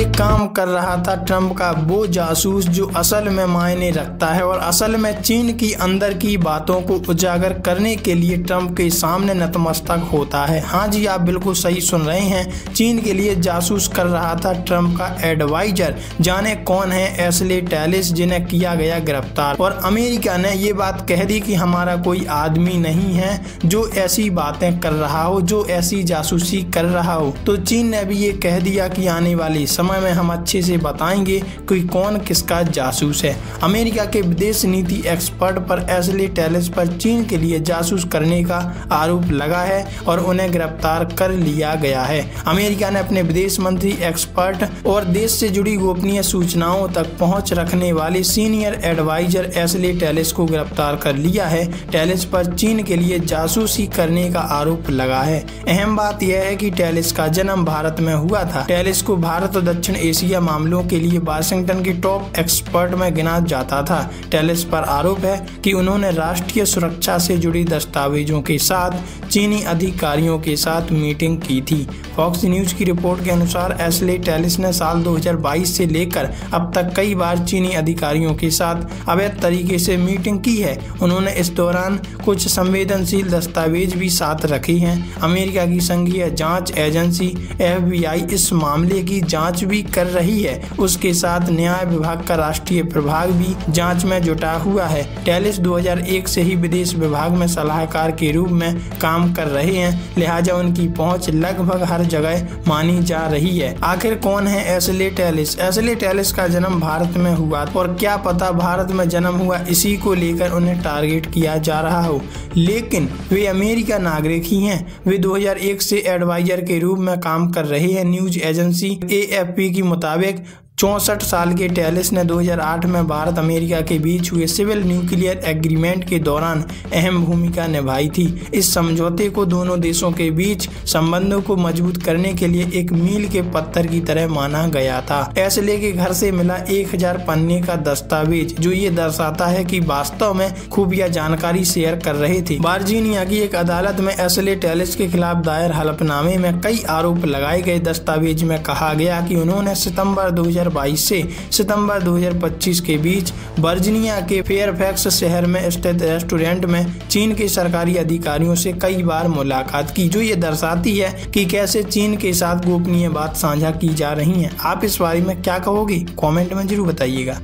काम कर रहा था ट्रंप का वो जासूस जो असल में मायने रखता है और असल में चीन की अंदर की बातों को उजागर करने के लिए ट्रंप के सामने नतमस्तक होता है। हाँ जी, आप बिल्कुल सही सुन रहे हैं, चीन के लिए जासूस कर रहा था ट्रंप का एडवाइजर। जाने कौन है एशले टेलिस, जिन्हें किया गया गिरफ्तार। और अमेरिका ने ये बात कह दी कि हमारा कोई आदमी नहीं है जो ऐसी बातें कर रहा हो, जो ऐसी जासूसी कर रहा हो। तो चीन ने भी ये कह दिया कि आने वाले समय में हम अच्छे से बताएंगे कि कौन किसका जासूस है। अमेरिका के विदेश नीति एक्सपर्ट पर एशले टेलिस पर चीन के लिए जासूस करने का आरोप लगा है और उन्हें गिरफ्तार कर लिया गया है। अमेरिका ने अपने विदेश मंत्री, एक्सपर्ट और देश से जुड़ी गोपनीय सूचनाओं तक पहुंच रखने वाले सीनियर एडवाइजर एशले टेलिस को गिरफ्तार कर लिया है। टेलिस पर चीन के लिए जासूसी करने का आरोप लगा है। अहम बात यह है कि टेलिस का जन्म भारत में हुआ था। टेलिस को भारत और दक्षिण एशिया मामलों के लिए वाशिंगटन के टॉप एक्सपर्ट में गिना जाता था। टेलिस पर आरोप है कि उन्होंने राष्ट्रीय सुरक्षा से जुड़ी दस्तावेजों के साथ चीनी अधिकारियों के साथ मीटिंग की थी। फॉक्स न्यूज की रिपोर्ट के अनुसार एशले टेलिस ने साल 2022 से लेकर अब तक कई बार चीनी अधिकारियों के साथ अवैध तरीके से मीटिंग की है। उन्होंने इस दौरान कुछ संवेदनशील दस्तावेज भी साथ रखे हैं। अमेरिका की संघीय जांच एजेंसी FBI इस मामले की जांच भी कर रही है। उसके साथ न्याय विभाग का राष्ट्रीय प्रभाग भी जांच में जुटा हुआ है। टेलिस 2001 से ही विदेश विभाग में सलाहकार के रूप में काम कर रहे हैं, लिहाजा उनकी पहुंच लगभग हर जगह मानी जा रही है। आखिर कौन है एशले टेलिस? एशले टेलिस का जन्म भारत में हुआ और क्या पता भारत में जन्म हुआ इसी को लेकर उन्हें टारगेट किया जा रहा हो, लेकिन वे अमेरिका नागरिक ही हैं। वे 2001 से एडवाइजर के रूप में काम कर रहे हैं। न्यूज एजेंसी AFP के मुताबिक 64 साल के टेलिस ने 2008 में भारत अमेरिका के बीच हुए सिविल न्यूक्लियर एग्रीमेंट के दौरान अहम भूमिका निभाई थी। इस समझौते को दोनों देशों के बीच संबंधों को मजबूत करने के लिए एक मील के पत्थर की तरह माना गया था। एशले के घर से मिला 1000 पन्ने का दस्तावेज जो ये दर्शाता है कि वास्तव में खुफिया जानकारी शेयर कर रहे थे। वर्जीनिया की एक अदालत में एशले टेलिस के खिलाफ दायर हलफनामे में कई आरोप लगाए गए। दस्तावेज में कहा गया कि उन्होंने सितंबर 2022 से सितंबर 2025 के बीच वर्जीनिया के फेयरफैक्स शहर में स्थित रेस्टोरेंट में चीन के सरकारी अधिकारियों से कई बार मुलाकात की, जो ये दर्शाती है कि कैसे चीन के साथ गोपनीय बात साझा की जा रही है। आप इस बारे में क्या कहोगे? कमेंट में जरूर बताइएगा।